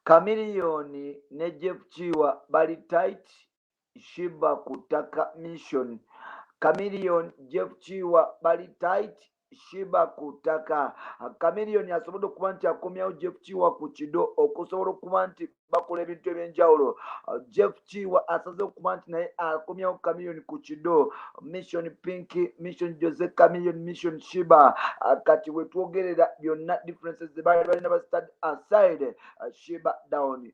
Chameleone ne Jeff Kiwa bali tight. Sheebah Kutaka mission. Chameleone Jeff Kiwa bali tight. Sheebah Kutaka. Chameleone asobola okuba nti akomyawo Jeff Kiwa Kukido okusobola okuba nti bakola ebintu ebyenjawulo. Jeff Kiwa asaze okuba nti naye akomyawo Chameleone Kukido. Mission Pinky, Mission Jose Chameleone, Mission Sheebah. Kati we twogerera byonna differences zebaali balina bastad aside. Sheebah down.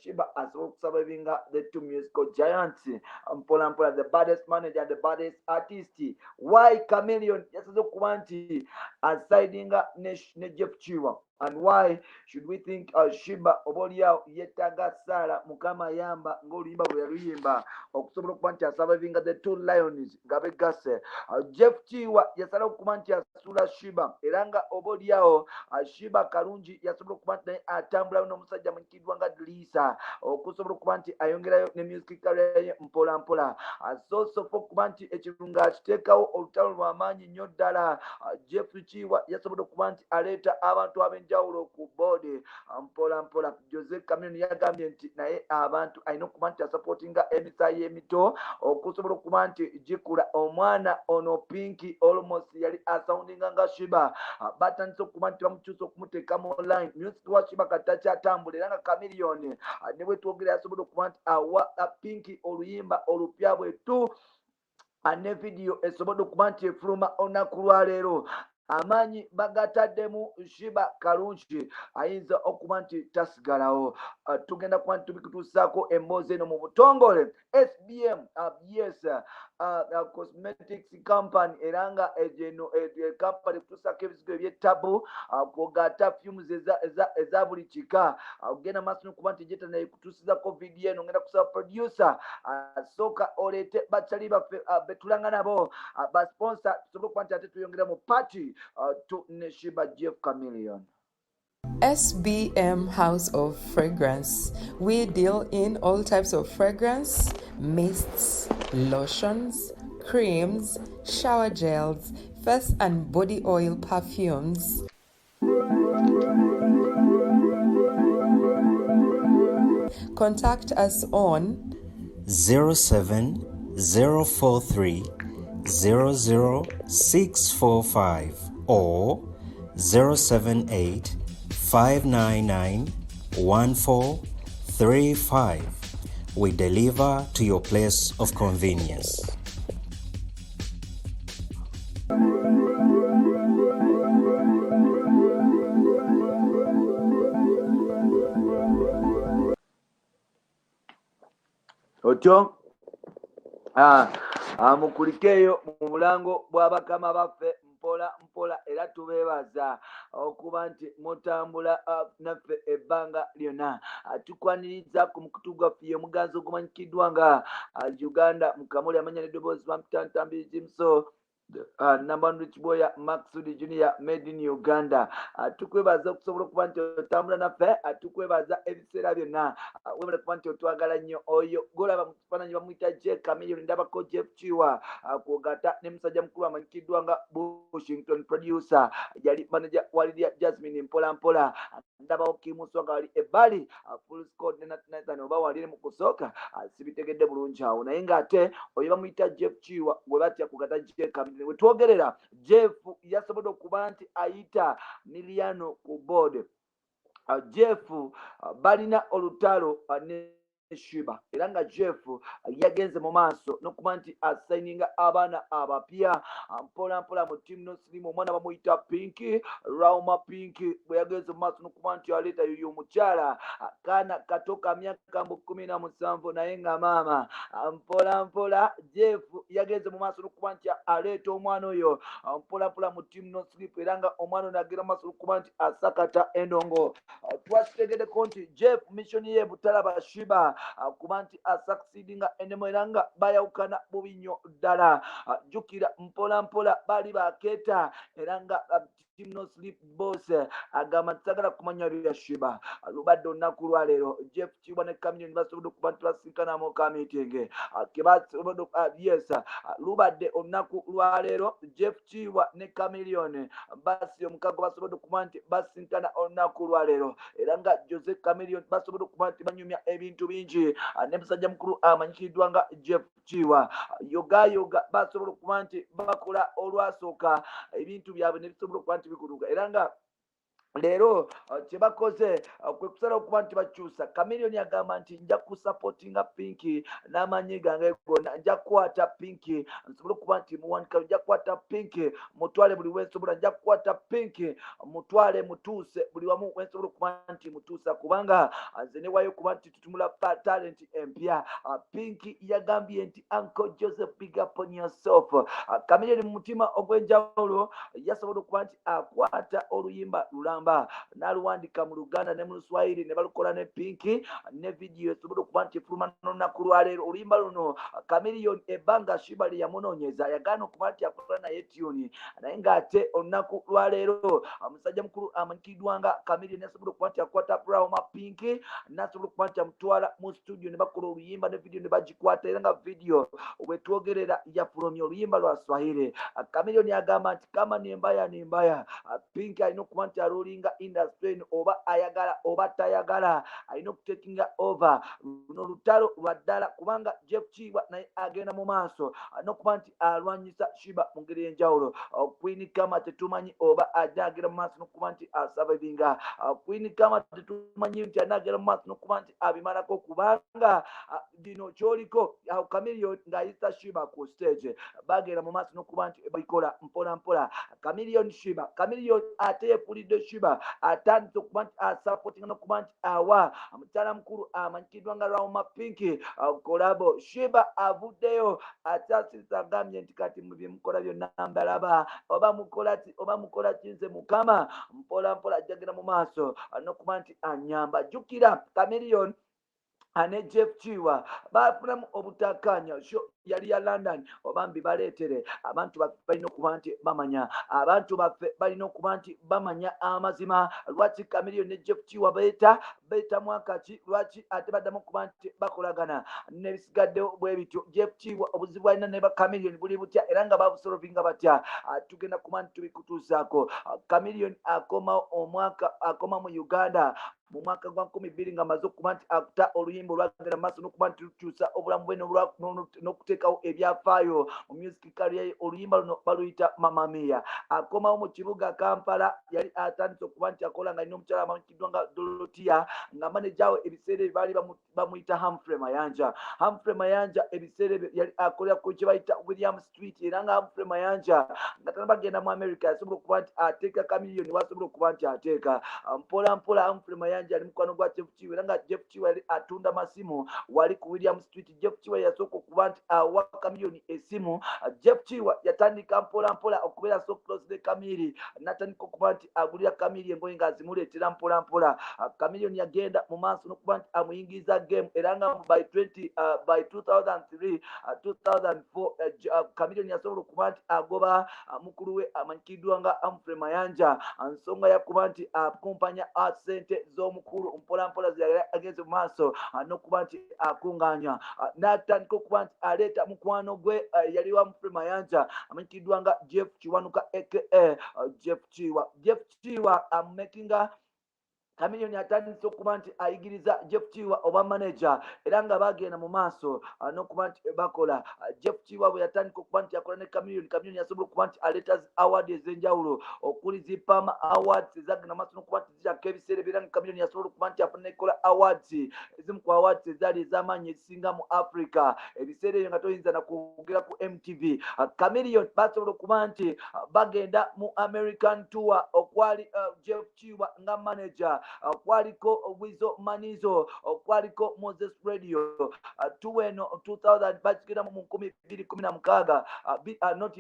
Sheebah asobola okusurvivinga the two musical giants. Mpola mpola, the baddest manager, the baddest artist. Why Chameleone yasaze okuba nti asidinga ne Jeff Kiwa? And why should we think Sheebah obolyawo yettaga Sala Mukama yamba ng'oluyimba bwe yaluyimba okusobola okuba nti asurvivinga the two lions nga begase? Jeff Kiwa yasala okuba nti asula Sheebah era nga obolyawo Sheebah kalungi yasobola okuba nti naye atambulayo n'omusajja manyikidwa nga Lisa okusobola okuba nti ayongerayo ne music career ye mpola mpola. Sofa okuba nti ekirungo akiteekawo olutalo lw'amaanyi nnyo ddala. Jeff Kiwa yasobola okuba nti aleeta abantu ab'enjawulo ku board mpola mpola. Jose Chameleone yagambye nti naye abantu alina okuba nti asupportinga emisaayi emito okusobola okuba nti gikula. Omwana ono Pinky almost yali asoundinga nga Sheebah, batandise okuba nti bamukyusa okumuteeka mu line. Music wa Sheebah kati takyatambula era nga Chameleone ne bwe twogera yasobola okuba nti awa Pinky oluyimba olupya bwetu ne video esobodde okuba nti efuluma olunaku lwaleero. Amaanyi bagataddemu Sheebah kalungi ayinza okuba nti tasigalawo. Tugenda kuba nti tubikutuusaako emboozi eno mu butongole. SBM yes cosmetics company era nga eno company kutuusaako ebizigo eby'ettabu kwogata fumes eza buli kika. Ogenda maaso n'okuba nti jeta naye kutuusizako video eno ngenda kusaba producer sooka oleete bakyali baffe betulanga nabo basponsor tusobole okuba nti ate tuyongera mu party to Sheebah Jeff Chameleone. SBM House of Fragrance. We deal in all types of fragrance, mists, lotions, creams, shower gels, face and body oil perfumes. Contact us on 07043 00645 or 078 599 1435. We deliver to your place of convenience. Otyo mukulikeeyo mu mulango bw'abakama baffe mpola mpola era tubeebaza okuba nti mutambula naffe ebbanga lyonna. Tukwaniriza ku mukutu gwaffe ye muganzi ogumanyikiddwa nga Uganda Mukamooli amanya n'eddoboozi bamutantambiri Jimso number one rich boy Maxudi Junior made in Uganda. Tukwebaza okusobola okuba nti otambula naffe. Tukwebaza ebiseera byonna. Webale kuba nti otwagala nnyo. Oyo golaba mu kifaananyi bamuyita Jeff Chameleone, ndabako Jeff Kiwa kwogata ne musajja mukulu amanyikiddwa nga Washington producer yali manager waliya Jasmine mpola mpola. Ndabawo Kimuswa nga wali ebbali full squad ne Nathan oba wali mu kusooka sibitegedde bulungi awo naye ng'ate oyo bamuyita Jeff Kiwa gwe batya kugata Jeff Chameleone. We twogerera Jeff yasobodde okuba nti ayita Miliano ku board. Jeff balina olutalo ne Sheebah era nga Jeff yagenze mu maaso n'okuba nti asayininga abaana abapya mpola mpola mu timu nosirimu. Omwana bamuyita Pinky Rauma Pinky bwe yagenze mu maaso n'okuba nti aleeta yoyo omukyala akaana kato ka myaka 17 naye nga maama mpola mpola. Jeff yagenze mu maaso n'okuba nti aleeta omwana oyo mpola mpola mu timu nosirimu era nga omwana ono agenda mu maaso n'okuba nti asakata endongo. Twakitegeddeko nti Jeff mission ye butalaba Sheebah kuba nti asucceedinga enemo era nga bayawukana bubi nnyo ddala. Jjukira mpola mpola baali bakeeta era nga team no sleep boss agamba tsagala kumanya lya Sheebah lubadde olunaku lwaleero Jeff Kiwa ne Chameleone basobodde okuba nti basinkanamu ka meeting kebasobodde yes lubadde olunaku lwaleero Jeff Kiwa ne Chameleone basi omukago basobodde okuba nti basinkana olunaku lwaleero era nga Jose Chameleone basobodde okuba nti banyumya ebintu bingi ne musajja mukulu amanyikiddwa nga Jeff Kiwa yoga basobodde okuba nti bakola olwasooka ebintu byabwe ne bisobodde okuba nti bikutuuka era nga leero kyebakoze kwe kusala okuba nti bakyusa Chameleone agamba nti nja kusupportinga Pinky n'amanyi gange gonna nja kukwata Pinky nsobole okuba nti muwanika nja kukwata Pinky mutwale buli wensobola nja kukwata Pinky mutwale mutuuse buli wamu wensobola okuba nti mutuusa kubanga nze newayo okuba nti tutumula talent empya Pinky yagambye nti Uncle Joseph big up on yourself Chameleone mu mutima ogw'enjawulo yasobola okuba nti akwata oluyimba lulamba n'aluwandika mu Luganda ne mu Luswahili ne balukola ne Pinky ne video esobola okuba nti efuluma n'olunaku lwaleero oluyimba luno Chameleone ebbanga Sheebah lye yamunoonyeza yagaana okuba nti akola naye tune naye ng'ate olunaku lwaleero omusajja mukulu amanyikiddwa nga Chameleone yasobola okuba nti akwata Brahma Pinky n'asobola okuba nti amutwala mu studio ne bakola oluyimba ne video ne bagikwata era nga video wetwogerera yafulumya oluyimba lwa Swahili Chameleone agamba nti kama nembaya Pinky alina okuba nti alulinga industry oba ayagala oba tayagala alina okutekinga over luno lutalo lwa ddala kubanga Jeff Kiwa naye agenda mu maaso n'okuba nti alwanyisa Sheebah mu ngeri y'enjawulo Queen Kama tetumanyi oba ajagera mu maaso n'okuba nti asurvivinga Queen Kama tetumanyi nti anagera mu maaso n'okuba nti abimalako kubanga bino kyoliko Chameleone ng'ayisa Sheebah ku stage bagera mu maaso n'okuba nti babikola mpola mpola Chameleone Sheebah Chameleone ate yepulidde Sheebah atandise okuba nti asupportinga n'okuba nti awa mukyala mukulu amanyikiddwa nga Brahma Pinky kolabo Sheebah avuddeyo akyasirisa agambye nti kati mu bye mukola byonna mbalaba oba mukola kinze mukama mpola mpola ajjagenda mu maaso n'okuba nti anyamba jjukira Chameleone ane Jeff Kiwa bafunamu obutakkaanya yali ya London obambi baleetere abantu baffe balina okuba nti bamanya abantu baffe balina okuba nti bamanya amazima lwaki Chameleone ne Jeff Kiwa beeta mwaka ki lwaki ate baddamu okuba nti bakolagana n'ebisigaddewo bwe bityo Jeff Kiwa obuzibu alina ne Chameleone buli butya era nga babusolovinga batya tugenda kuba nti tubikutuusaako Chameleone akoma mu Uganda mu mwaka gwa 2000 nga amaze okuba nti akuta oluyimba olwagenda maaso n'okuba nti lukyusa obulamu bwe n'okuteekawo ebyafaayo mu music career ye oluyimba luno baluyita Mamma Mia akomawo mu kibuga Kampala yali atandise okuba nti akola nga alina omukyala amanyikiddwa nga Dorotia nga manager we ebiseera ebyo baali bamuyita Humphrey Mayanja ebiseera ebyo yali akolera ku kye bayita William Street era nga Humphrey Mayanja nga tanabagenda mu America yasobola okuba nti ateeka Chameleone wasobola okuba nti ateeka mpola mpola Humphrey Mayanja ali mukwano gwa Jeff Kiwa era nga Jeff Kiwa yali atunda masimu wali ku William Street Jeff Kiwa yasooka okuba nti awa Chameleone esimu Jeff Kiwa yatandika mpola mpola okubeera so close ne Chameleone n'atandika okuba nti agulira Chameleone engoye ng'azimuleetera mpola mpola Chameleone yagenda mu maaso n'okuba nti amuyingiza game era nga by 2003 2004 Chameleone yasobola okuba nti agoba mukulu we amanyikiddwa nga Humphrey Mayanja nsonga yakuba nti akumpanya sente z'omukulu mpola mpola agenze mu maaso n'okuba nti akunganya n'atandika okuba nti aleeta mukwano gwe yali wa Humphrey Mayanja amanyikiddwa nga Jeff Kiwanuka aka Jeff Kiwa amakinga Chameleone atandise okuba nti ayigiriza Jeff Kiwa oba manager era nga bagenda mu maaso n'okuba nti bakola Jeff Kiwa bwe yatandika okuba nti akola ne Chameleone yasobola okuba nti aleeta award ez'enjawulo okuli zipama awards ezagenda maaso n'okuba nti zikyako ebiseera era nga Chameleone yasobola okuba nti afuna nekola awards ezimu ku awards ezaali ez'amaanyi ezisinga mu Africa ebiseera ebyo nga toyinza nakwogera ku MTV Chameleone basobola okuba nti bagenda mu American tour okwali Jeff Kiwa nga manager kwaliko Wizo Manizo, kwaliko Moses Radio, tuweno 2000 bakigenda mu 2016, not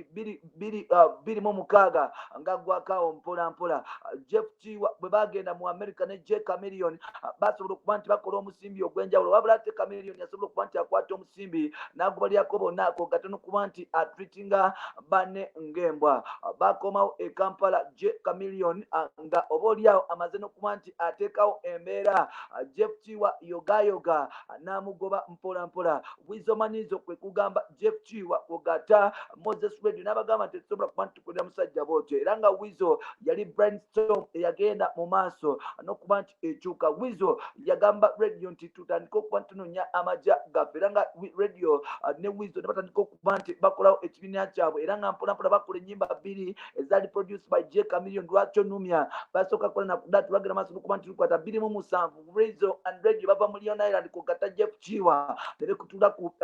biri mu mukaga nga gwakawo mpola mpola. Jeff Chiwa bwe bagenda mu America ne Chameleone basobola okuba nti bakola omusimbi ogw'enjawulo, wabula ate Chameleone yasobola okuba nti akwata omusimbi n'agubalyako bonna ako katono kuba nti atreatinga banne ng'embwa. Bakomawo e Kampala Chameleone nga obaolyawo amaze n'okuba nti ateekawo embeera. Jeff Chiwa yoga n'amugoba mpola mpola. Wizo Manizo kwe kugamba Jeff Chiwa kugata Moses Radio n'abagamba nti tetusobola kuba nti tukolera musajja bwotyo, era nga Wizo yali brainstorm eyagenda mu maaso n'okuba nti ekyuka. Wizo yagamba radio nti tutandika okuba nti tunoonya amagya gaffe, era nga radio ne Wizo ne batandika okuba nti bakolawo ekibiina kyabwe, era nga mpola mpola bakola ennyimba bbiri ezaali produced by Chameleone. Lwakyo Numya basooka kukola nakudati bagenda maaso n'okuba nti lukwata 27 Wizo and radio bava mu Leon Island kugata Jeff Chiwa ne bekutula ku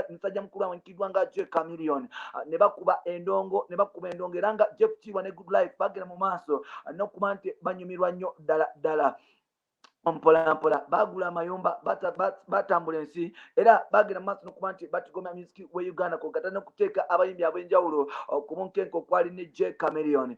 musajja mukulu awanyikiddwa nga Chameleone ne bakuba endongo era nga Jeff Chiwa ne Good Life bagenda mu maaso n'okuba nti banyumirwa nnyo ddala. Mpola mpola bagula amayumba batambula ensi, era bagenda maaso n'okuba nti batigomya music we Uganda kugata n'okuteeka abayimbi ab'enjawulo ku bunkenke okwali ne Chameleone.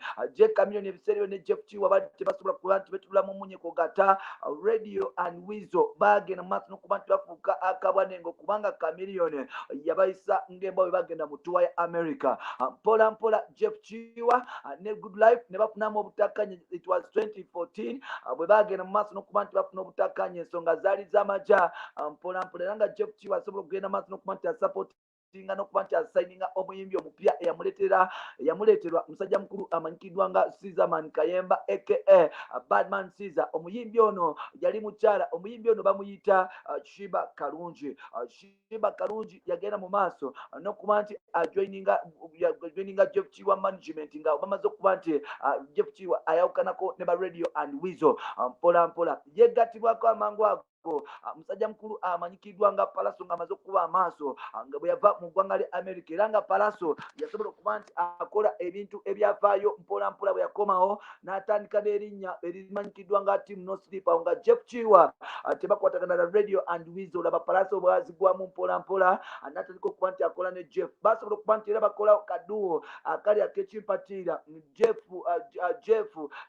Chameleone ebiseera ne Jeff Chiwa badde basobola kuba nti betula mu munye kugata radio and Wizo bagenda maaso n'okuba nti bafuuka akabwanengo kubanga Chameleone yabayisa ng'embwa bwe bagenda mu tuwa ya America. Mpola mpola Jeff Chiwa ne Good Life ne bafunamu obutakanye. It was 2014 bwe bagenda maaso n'okuba nti bafuna obutakanye, ensonga zaali z'amagya. Mpola mpola era nga Jeff Chiwa asobola okugenda maaso n'okuba nti asapootinga n'okuba nti asayininga omuyimbi omupya eyamuleeterwa musajja mukulu amanyikiddwa nga Caesarman Kayemba aka Badman Caesar. Omuyimbi ono yali mukyala, omuyimbi ono bamuyita Sheebah Kalungi. Sheebah Kalungi yagenda mu maaso n'okuba nti ajoininga Jeff Chiwa management nga bamaze okuba nti Jeff Chiwa ayawukanako ne ba radio and Wizo. Mpola mpola yegattibwako amangu ago musajja mukulu amanyikiddwa nga Palaso ng'amaze okuba amaaso nga bwe yava mu ggwanga lya America, era nga Palaso yasobola okuba nti akola ebintu ebyafaayo. Mpola mpola bwe yakomawo n'atandika n'erinnya erimanyikiddwa nga Team No Sleep, awo nga Jeff Chiwa tebakwatagana na radio and Wizo. Laba Palaso bwazigwamu mpola mpola n'atandika okuba nti akola ne Jeff. Basobola okuba nti era bakolawo kaduo akali akekimpatiira. Jeff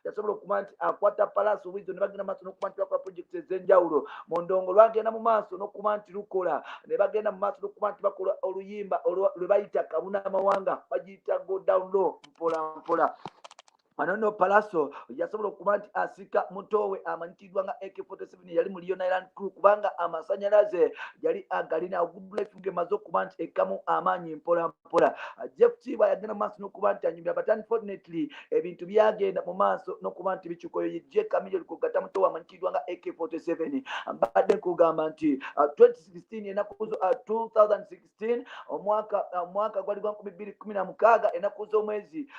yasobola okuba nti akwata Palaso Wizo ne bagenda maaso n'okuba nti bakola project ez'enjawulo. Mondongo lwagenda mu maaso n'okuba nti lukola, ne bagenda mu maaso n'okuba nti bakola oluyimba lwe bayita Kabuna Mawanga, bagiyita Go Down Low. Mpola mpola Anono Palaso yasobola okuba nti asika mutowe amanyikiddwa nga AK47 yali mu Leon Island crew kubanga amasanyalaze yali agalina. Good Life ng'emaze okuba nti ekkamu amaanyi mpola mpola. Jeff Chiwa yagenda mu maaso n'okuba nti anyumira, but unfortunately ebintu byagenda mu maaso n'okuba nti bikyukoyo. Chameleone kugata mutowe amanyikiddwa nga AK47 mbadde nkugamba nti 2016 enaku 2016 omwaka gwali gwa 2016 enaku z'omwezi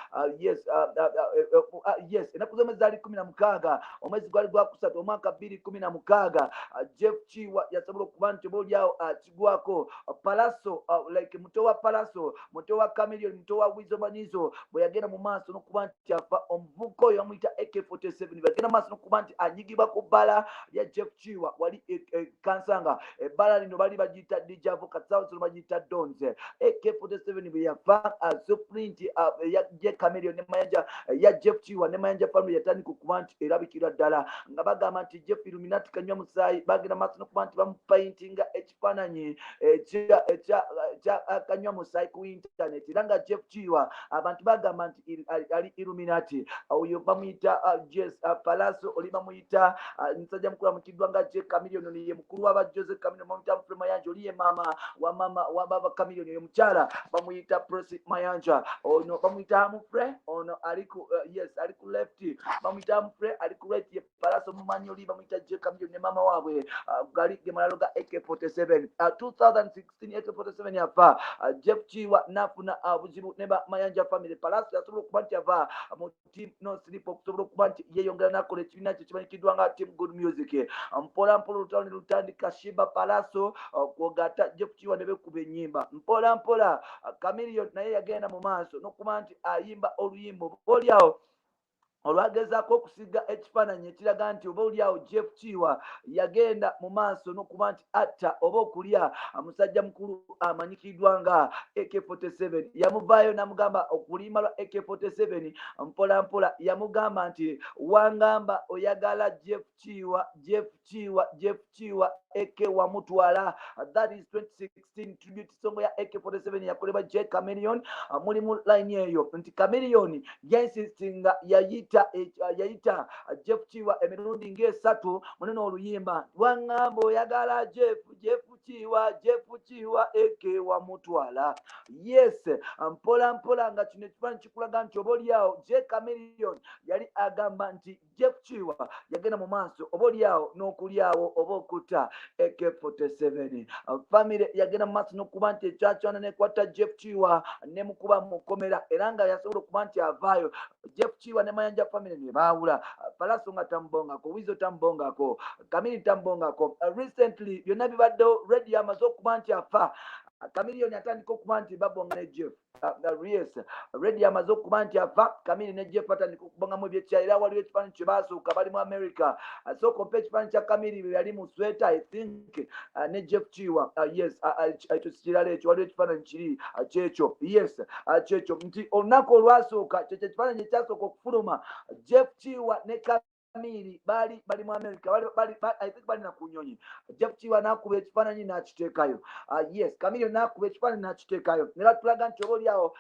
enaku z'omwezi zaali 16 omwezi gwali gwakusatu omwaka 2016 Jeff Chiwa yasobola okuba nti obaolyawo akigwako Palaso like muto wa Palaso, muto wa Chameleone, muto wa Wizo Manizo bwe yagenda mu maaso n'okuba nti afa omuvubuka oyo bamuyita AK47 bagenda mu maaso n'okuba nti anyigibwa ku bbala ya Jeff Chiwa wali Kansanga. Ebbala lino bali bagiyita Dijavo Katsawo bagiyita Donze. AK47 bwe yafa suprint ya Chameleone ne mayanja ya Jeff Chiwa ne mayanja family yatandika okuba nti erabikira ddala nga bagamba nti Jeff Illuminati kanywa musaayi. Bagenda maaso n'okuba nti bamupaintinga ekifaananyi ekya kanywa musaayi ku internet, era nga Jeff Chiwa abantu bagamba nti ali Illuminati. Oyo bamuyita Palaso, oli bamuyita musajja mukulu amukiddwa nga Chameleone, ye mukulu w'aba Jose Chameleone bamuyita Mfre Mayanja, oli ye maama wa baba Chameleone, oyo mukyala bamuyita Presi Mayanja. Ono bamuyita Mfre, ono ali ku left bamuyita Mfre, ali ku right ye Palaso mumanyi oli bamuyita Chameleone ne maama waabwe gali ge malalo ga AK47. 2016 AK47 yafa. Jeff Chiwa nafuna buzibu ne ba Mayanja family. Palaso yasobola okuba nti ava mu Team No Sleep okusobola okuba nti yeyongera nakola ekibiina kye kimanyikiddwa nga Team Good Music. Mpola mpola olutalo ne lutandika Sheebah Palaso kwogata Jeff Chiwa ne bekuba ennyimba. Mpola mpola Chameleone naye yagenda mu maaso n'okuba nti ayimba oluyimba olyawo olwagezaako okusiga ekifaananyi ekiraga nti oba oliawo Jeff Kiwa yagenda mu maaso n'okuba nti atta oba okulya omusajja mukulu amanyikiddwa nga AK47 yamuvaayo n'amugamba okulimba lwa AK47 mpola mpola yamugamba nti wangamba oyagala Jeff Kiwa AK wamutwala. That is 2016 tribute song ya AK47 yakolebwa J Chameleone. Mulimu line eyo nti Chameleone yainsistinga yayita Jeff Kiwa emirundi ng'esatu muneno oluyimba wangamba oyagala Jeff Kiwa AK wamutwala. Yes, mpola mpola nga kino ekifaananyi kikulaga nti oba oliawo J Chameleone yali agamba nti Jeff Kiwa yagenda mu maaso oba oliawo n'okulyawo oba okutta AK47. Family yagenda mu maaso n'okuba nti ekyakwana nekwata Jeff Kiwa nemukuba mukomera era nga yasobola okuba nti avaayo. Jeff Kiwa ne Mayanja family ne baawula. Palaso nga tambongako, Wizo tambongako, Kamini tambongako. Recently byonna bibaddewo radio amaze okuba nti afa. Chameleone atandika okuba nti babonga ne Jeff. Yes, radio amaze okuba nti afa. Chameleone ne Jeff atandika okubongamu ebyekyayi era waliwo ekifaananyi kye baasooka bali mu America. So kompe ekifaananyi kya Chameleone yali mu sweater I think ne Jeff Kiwa. Yes, ekirala ekyo waliwo ekifaananyi kiri kyekyo. Yes, kyekyo nti olunaku olwasooka kyekyo ekifaananyi ekyasooka okufuluma Jeff Kiwa ne Chameleone bali mu America I think bali na ku nnyonyi. Jeff Kiwa n'akuba ekifaananyi n'akiteekayo. Yes, Chameleone n'akuba ekifaananyi n'akiteekayo. Ne batulaga nti oba oliawo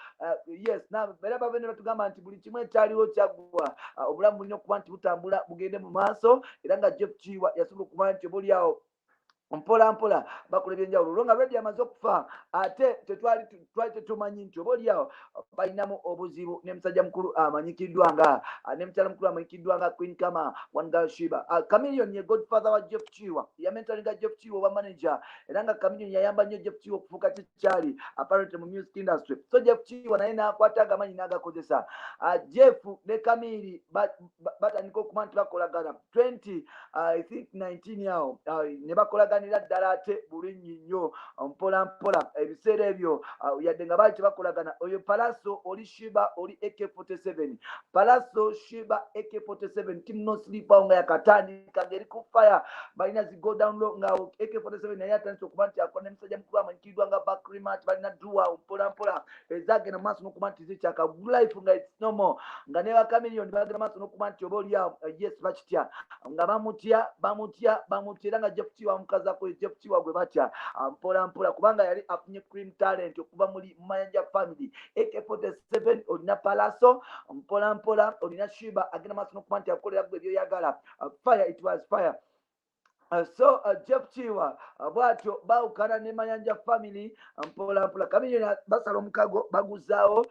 yes era bava ne batugamba nti buli kimu ekyaliwo kyaggwa. Obulamu bulina okuba nti butambula bugende mu maaso era nga Jeff Kiwa yasobola okuba nti oba oliawo mpola mpola bakola ebyenjawulo nga radio amaze okufa ate twali tetumanyi nti oba oliawo balinamu obuzibu ne musajja mukulu amanyikiddwa nga ne mukyala mukulu amanyikiddwa nga Queen Kama One Girl Sheebah. Chameleone ye godfather wa Jeff Kiwa yamentalinga Jeff Kiwa oba manager era nga Chameleone yayamba nnyo Jeff Kiwa okufuuka kikyali apparently mu music industry. So Jeff Kiwa naye n'akwata agamanyi n'agakozesa. Jeff ne Chameleone batandika okuba nti bakolagana 2019 yawo ne bakolagana ddala ate bulungi nnyo mpola mpola ebiseera ebyo yadde nga baali tebakolagana. Oyo Palaso oli Sheebah oli AK47. Palaso Sheebah AK47 team no sleep awo nga yakatandika ngeri ku fire balina zi go down low nga AK47 naye atandise okuba nti akona emusajja mukulu amanyikiddwa nga Bakrimat balina duwa mpola mpola ezagenda maaso n'okuba nti zikyaka life nga it's normal nga ne ba Chameleone bagenda maaso n'okuba nti oba oliawo yes bakitya nga bamutya era nga Jeff Kiwa mukaza ko Jeff Kiwa gwe batya mpola mpola kubanga yali afunye cream talent okuva muri Mayanja family. AK47 olina Palaso mpola mpola olina Sheebah agenda maaso n'okuba nti akolera gwe byoyagala. Fire, it was fire. So Jeff Kiwa bwatyo baawukana ne Mayanja family mpola mpola. Chameleone basala omukago baguzaawo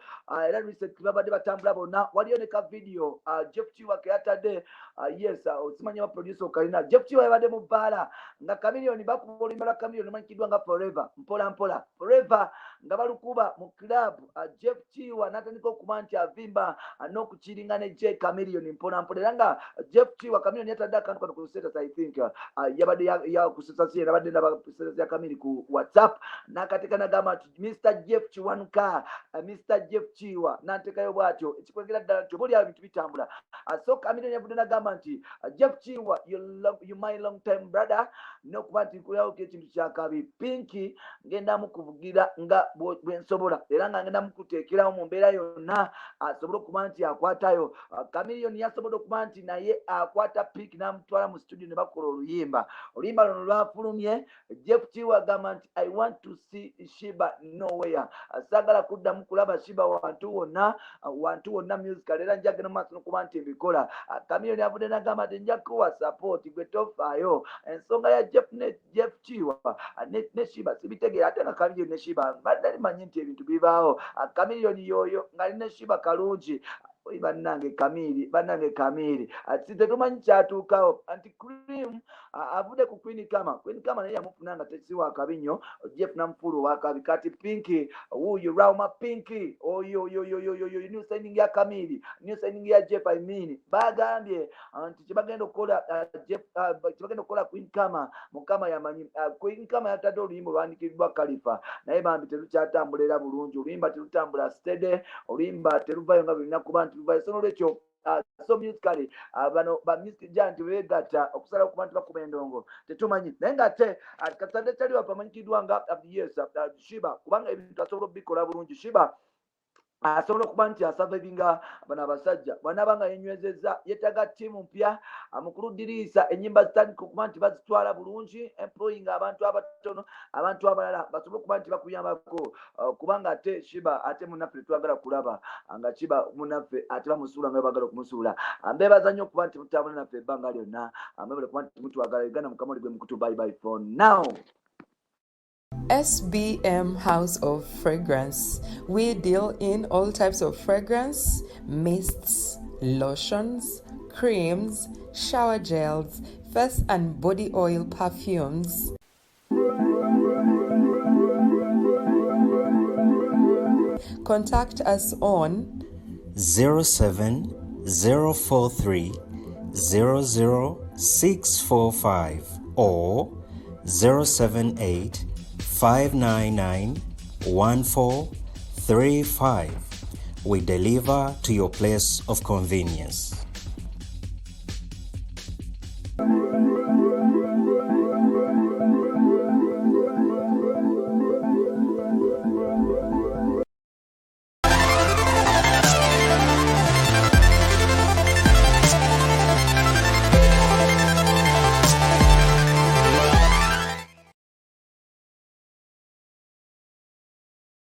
era recently babadde batambula bonna. Waliyo ne ka video Jeff Kiwa ke yatadde yes osimanya ba producer kalina Jeff Kiwa yabadde mu bbaala nga Chameleone bakuba oluyimba lwa Chameleone omanyikiddwa nga Forever mpola mpola Forever nga balukuba mu club. Jeff Kiwa n'atandika okuba nti avimba n'okukiringa ne J Chameleone mpola mpola era nga Jeff Kiwa Chameleone yatadde akantu kano ku status I think yabadde yakusesa si yabadde n'abakusesa ya Chameleone ku WhatsApp n'akateeka n'agamba nti Mr. Jeff Kiwanuka Mr. Jeff Kiwa n'anteekayo bw'atyo ekikwegera ddala nti oba oliawo ebintu bitambula. So Chameleone yavudde n'agamba nti Jeff Kiwa you my long time brother n'okuba nti nkulirawo ekintu kyakabi Pinky ngenda mukuvugira nga bwensobola era nga ngenda mukuteekerawo mu mbeera yonna asobole okuba nti akwatayo. Chameleone yasobola okuba nti naye akwata Pinky n'amutwala mu studio ne bakola oluyimba luno lwafulumye. Jeff Kiwa agamba nti I want to see Sheebah nowhere. Saagala kuddamu kulaba Sheebah wantu wonna musical era njagenda mu maaso n'okuba nti mbikola. Chameleone avudde n'agamba nti nja kuwa support gwe tofaayo. Ensonga ya Jeff Kiwa ne Sheebah sibitegeera ate nga Chameleone ne Sheebah badde manyi nti ebintu bibaawo. Chameleone yoyo ng'ali ne Sheebah kalungi bannange Kamiri ati tetumanyi kyatuukawo anti cream avudde ku Queen Kama naye yamufuna nga tesiwa akabi nnyo. Jeff namufulu wakabi kati Pinky wuyo Rauma Pinky oyo new signing ya Kamiri new signing ya Jeff I mean bagambye anti kibagenda okukola Jeff kibagenda okukola Queen Kama mukama yamanyi Queen Kama yatadde oluyimba olwandikiddwa Khalifa naye bambi terukyatambulira bulungi oluyimba terutambula steady oluyimba teruvayo nga birina kuba nti luvayo. So n'olwekyo so musically bano ba music giant begatta okusala ku bantu bakuma endongo tetumanyi naye ngate kasande tali wapamanyikiddwa nga Sheebah kubanga ebintu asobola okubikola bulungi. Sheebah asobola okuba nti asurvivinga bano abasajja bw'anaaba nga yenywezezza yeetaga ttiimu mpya mu kuludiriisa ennyimba zitandika okuba nti bazitwala bulungi employing abantu abatono abantu abalala basobole okuba nti bakuyambako kubanga ate Sheebah ate munnaffe twagala kulaba nga Sheebah munnaffe ate bamusuula nga bagala okumusuula. Mbeebaza nnyo okuba nti mutambula naffe ebbanga lyonna mbebale okuba nti mutwagala. Uganda Mukamooli gwe mukutu. Bye bye for now. SBM House of Fragrance. We deal in all types of fragrance, mists, lotions, creams, shower gels, face and body oil perfumes. Contact us on 07043 00645 or 078 599 1435. We deliver to your place of convenience.